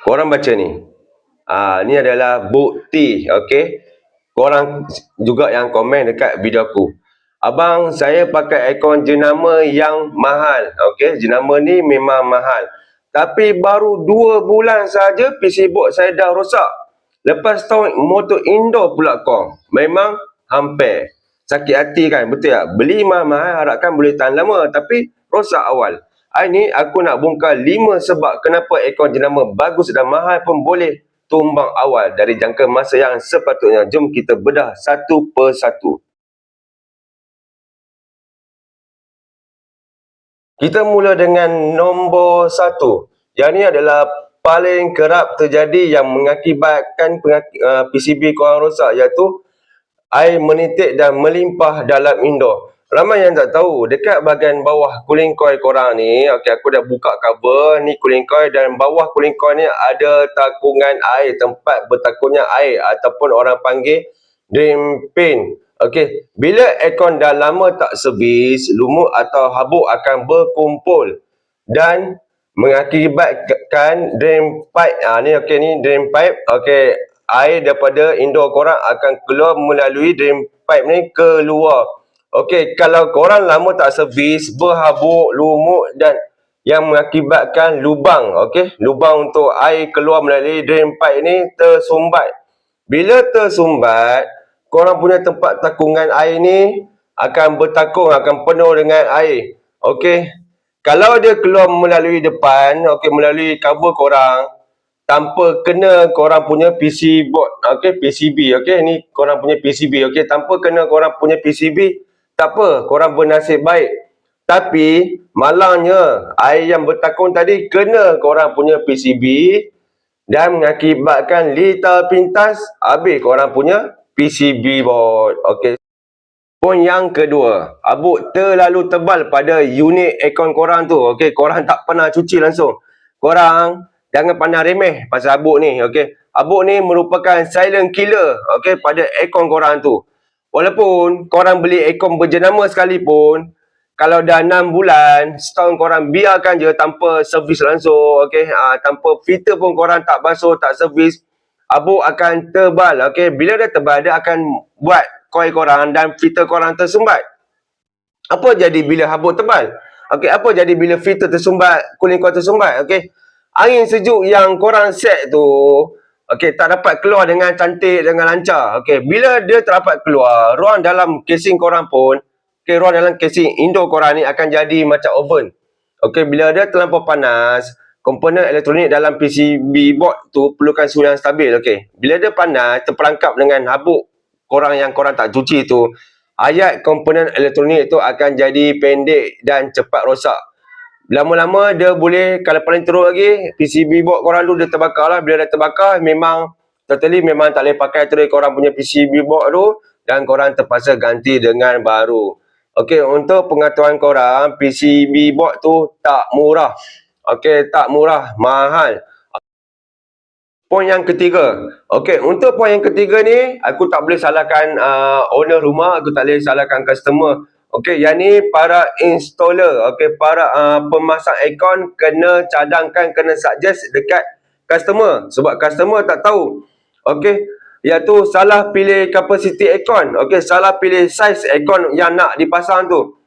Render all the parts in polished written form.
Korang baca ni. Ni adalah bukti, okey. Korang juga yang komen dekat video aku. Abang, saya pakai aircon jenama yang mahal. Okey, jenama ni memang mahal. Tapi baru 2 bulan saja PC board saya dah rosak. Lepas tu motor indoor pula kong. Memang hampir. Sakit hati kan, betul tak? Beli mahal-mahal harapkan boleh tahan lama. Tapi rosak awal. Hari ni aku nak bongkar 5 sebab kenapa aircon jenama bagus dan mahal pun boleh tumbang awal dari jangka masa yang sepatutnya. Jom kita bedah satu persatu. Kita mula dengan nombor 1. Yang ni adalah paling kerap terjadi yang mengakibatkan PCB korang rosak, iaitu air menitik dan melimpah dalam indoor. Ramai yang tak tahu, dekat bahagian bawah cooling coil korang ni, aku dah buka cover, ni cooling coil, dan bawah cooling coil ni ada takungan air, tempat bertakunnya air ataupun orang panggil drain pan. Bila aircon dah lama tak servis, lumut atau habuk akan berkumpul dan mengakibatkan drain pipe. Ni drain pipe. Air daripada indoor korang akan keluar melalui drain pipe ni keluar. Kalau korang lama tak servis, berhabuk, lumut dan yang mengakibatkan lubang. Lubang untuk air keluar melalui drain pipe ni tersumbat. Bila tersumbat, korang punya tempat takungan air ni akan bertakung, akan penuh dengan air. Kalau dia keluar melalui depan, melalui cover korang, tanpa kena korang punya PC board, PCB, ni korang punya PCB, tanpa kena korang punya PCB, tak apa, korang bernasib baik. Tapi malangnya air yang bertakung tadi kena korang punya PCB dan mengakibatkan litar pintas, habis korang punya PCB board. Poin yang kedua, habuk terlalu tebal pada unit aircon korang tu. Korang tak pernah cuci langsung. Korang jangan pandang remeh pasal habuk ni. Habuk ni merupakan silent killer pada aircon korang tu. Walaupun korang beli aircon berjenama sekalipun, kalau dah 6 bulan, setahun korang biarkan je tanpa servis langsung, tanpa filter pun korang tak basuh, tak servis, habuk akan tebal. Bila dah tebal, dia akan buat coil korang dan filter korang tersumbat. Apa jadi bila habuk tebal? Apa jadi bila filter tersumbat, cooling coil tersumbat? Angin sejuk yang korang set tu tak dapat keluar dengan cantik, dengan lancar. Bila dia tak dapat keluar, ruang dalam casing korang pun, ruang dalam casing indoor korang ni akan jadi macam oven. Bila dia terlampau panas, komponen elektronik dalam PCB board tu perlukan suhu yang stabil. Bila dia panas, terperangkap dengan habuk korang yang korang tak cuci tu, hayat komponen elektronik tu akan jadi pendek dan cepat rosak. Lama-lama dia boleh, kalau paling teruk lagi, PCB board korang tu dia terbakar lah. Bila dia terbakar, memang totally memang tak boleh pakai terus korang punya PCB board tu, dan korang terpaksa ganti dengan baru. Untuk pengetahuan korang, PCB board tu tak murah. Tak murah, mahal. Poin yang ketiga. Untuk poin yang ketiga ni, aku tak boleh salahkan owner rumah, aku tak boleh salahkan customer. Yang ni para installer, para pemasang aircon kena cadangkan, kena suggest dekat customer. Sebab customer tak tahu. Iaitu salah pilih capacity aircon. Salah pilih size aircon yang nak dipasang tu.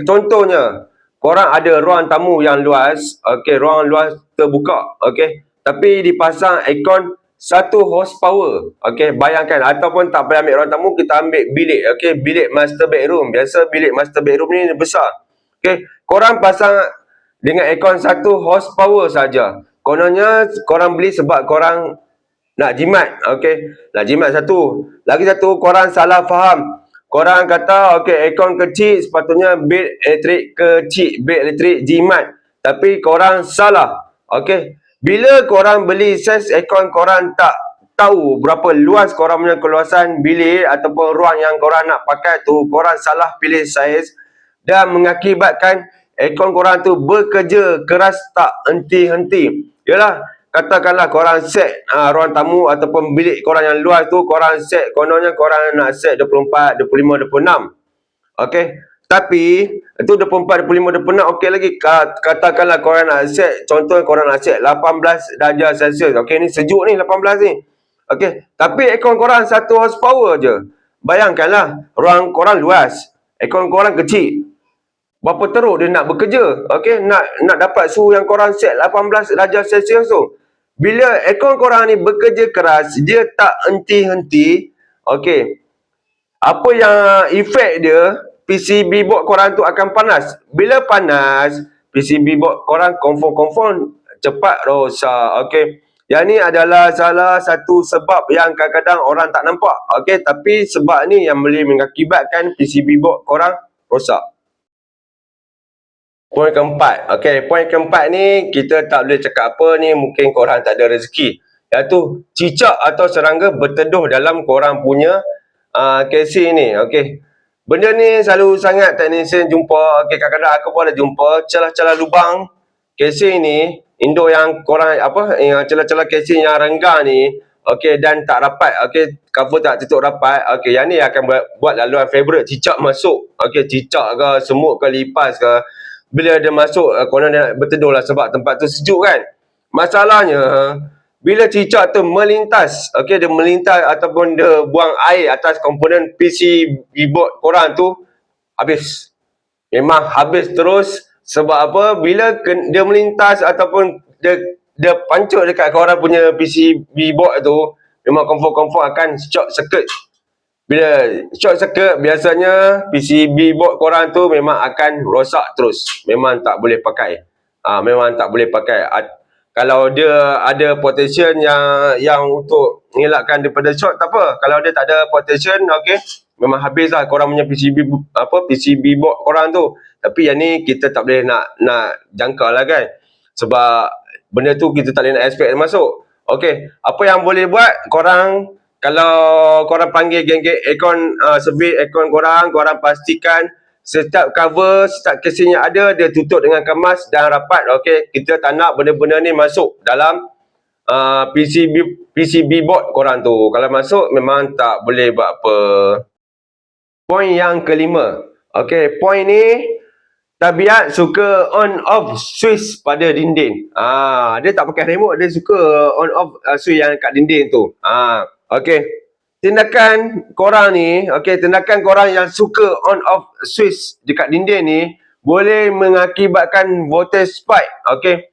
Contohnya, korang ada ruang tamu yang luas, ruang luas terbuka, tapi dipasang aircon 1 horsepower. Bayangkan, ataupun tak payah ambil ruang tamu, kita ambil bilik, bilik master bedroom. Biasa bilik master bedroom ni besar. Korang pasang dengan aircon 1 horsepower saja. Kononnya korang beli sebab korang nak jimat, nak jimat satu. Lagi satu, korang salah faham. Korang kata, aircon kecil, sepatutnya bil elektrik kecil, bil elektrik jimat. Tapi korang salah. Bila korang beli saiz aircon, korang tak tahu berapa luas korang punya keluasan bilik ataupun ruang yang korang nak pakai tu, korang salah pilih saiz dan mengakibatkan aircon korang tu bekerja keras tak henti-henti. Yalah, katakanlah korang set ruang tamu ataupun bilik korang yang luas tu, korang set, kononnya korang nak set 24, 25, 26. Tapi itu 24, 25, 26 okey lagi. Katakanlah korang nak set, contoh korang nak set 18 darjah Celsius. Okey, ni sejuk ni 18 ni. Okey, tapi aircon korang 1 horsepower je. Bayangkanlah, ruang korang luas, aircon korang kecil. Berapa teruk dia nak bekerja? Okey, nak dapat suhu yang korang set 18 darjah Celsius tu. Bila aircon korang ni bekerja keras, dia tak henti-henti. Okey, apa yang efek dia, PCB board korang tu akan panas. Bila panas, PCB board korang confirm cepat rosak. Okey, yang ni adalah salah satu sebab yang kadang-kadang orang tak nampak. Okey, tapi sebab ni yang boleh mengakibatkan PCB board korang rosak. Poin keempat. Okey, poin keempat ni kita tak boleh cakap apa ni, mungkin korang tak ada rezeki. Iaitu cicak atau serangga berteduh dalam korang punya casing ni. Okey, benda ni selalu sangat teknisian jumpa. Okey, kadang-kadang aku pun ada jumpa celah-celah lubang casing ni, Indo yang korang yang celah-celah casing yang renggang ni. Okey, dan tak rapat. Okey, cover tak tutup rapat. Okey, yang ni akan buat laluan favorite cicak masuk. Okey, cicak ke, semut ke, lipas ke. Bila dia masuk, konon dia nak berteduh lah sebab tempat tu sejuk kan. Masalahnya, bila cicak tu melintas, okey, dia melintas ataupun dia buang air atas komponen PCB board korang tu, habis. Memang habis terus. Sebab apa? Bila dia melintas ataupun dia pancuk dekat korang punya PCB board tu, memang confirm akan short circuit. Bila short circuit, biasanya PCB board korang tu memang akan rosak terus. Memang tak boleh pakai. Memang tak boleh pakai. Kalau dia ada protection yang untuk mengelakkan daripada short, tak apa. Kalau dia tak ada protection, okey, memang habis lah korang punya PCB board korang tu. Tapi yang ni kita tak boleh nak jangka lah kan. Sebab benda tu kita tak boleh nak expect dia masuk. Okey, apa yang boleh buat korang, kalau korang panggil geng-geng aircon, service aircon korang pastikan setiap cover, setiap casing yang ada, dia tutup dengan kemas dan rapat. Okey, kita tak nak benda-benda ni masuk dalam PCB board korang tu. Kalau masuk, memang tak boleh buat apa. Poin yang kelima. Okey, poin ni, tabiat suka on off switch pada dinding. Dia tak pakai remote, dia suka on off switch yang kat dinding tu. Okey, tindakan korang ni, tindakan korang yang suka on off switch dekat dinding ni boleh mengakibatkan voltage spike. Okey,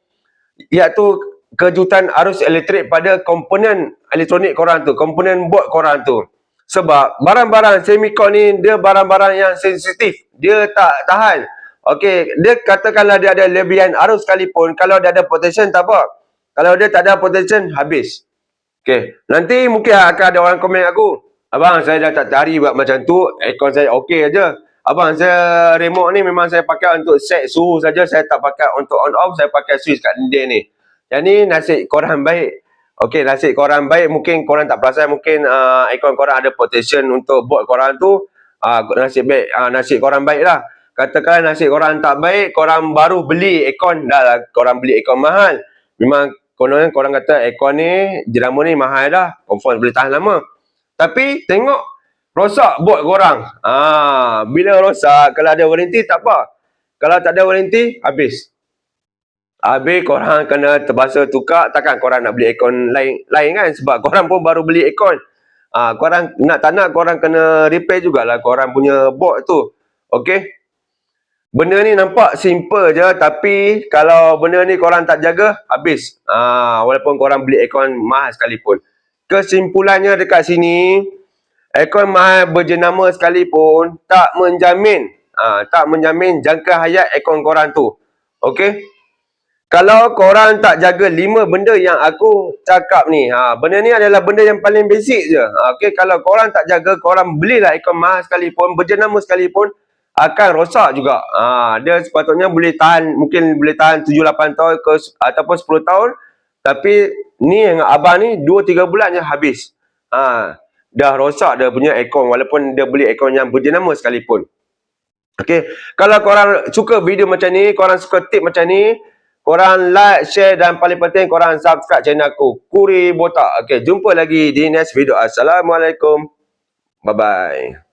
iaitu kejutan arus elektrik pada komponen elektronik korang tu, komponen board korang tu. Sebab barang-barang semikon ni dia barang-barang yang sensitif, dia tak tahan. Okey, dia katakanlah dia ada lebihan arus sekalipun, kalau dia ada protection tak apa. Kalau dia tak ada protection, habis. Okey, nanti mungkin akan ada orang komen aku, abang saya dah tak tarik buat macam tu, aircon saya okey aja. Abang saya remote ni memang saya pakai untuk set suhu saja, saya tak pakai untuk on off, saya pakai switch kat dinding ni. Yang ni nasib korang baik. Okey, nasib korang baik, mungkin korang tak perasan, mungkin aircon korang ada protection untuk board korang tu. Nasib baik, nasib korang baik lah. Katakan nasib korang tak baik, korang baru beli aircon, dah lah korang beli aircon mahal. Memang konon korang kata aircon ni, jenama ni mahal dah, confirm boleh tahan lama. Tapi tengok rosak board korang. Bila rosak, kalau ada warranty tak apa. Kalau tak ada warranty, habis. Habis korang kena terpaksa tukar. Takkan korang nak beli aircon lain kan, sebab korang pun baru beli aircon. Korang nak tak nak, korang kena repair jugalah korang punya board tu. Okey, benda ni nampak simple je, tapi kalau benda ni korang tak jaga, habis. Walaupun korang beli aircon mahal sekalipun. Kesimpulannya dekat sini, aircon mahal berjenama sekalipun tak menjamin jangka hayat aircon korang tu. Okey, kalau korang tak jaga 5 benda yang aku cakap ni, benda ni adalah benda yang paling basic je. Okey, kalau korang tak jaga, korang belilah aircon mahal sekalipun, berjenama sekalipun, akan rosak juga. Dia sepatutnya boleh tahan, mungkin boleh tahan 7-8 tahun ataupun 10 tahun. Tapi ni yang abang ni 2-3 bulan je habis. Dah rosak dia punya aircon, walaupun dia beli aircon yang berjenama sekalipun. Okey, kalau korang suka video macam ni, korang suka tip macam ni, korang like, share dan paling penting korang subscribe channel aku, Kuri Botak. Okey, jumpa lagi di next video. Assalamualaikum. Bye-bye.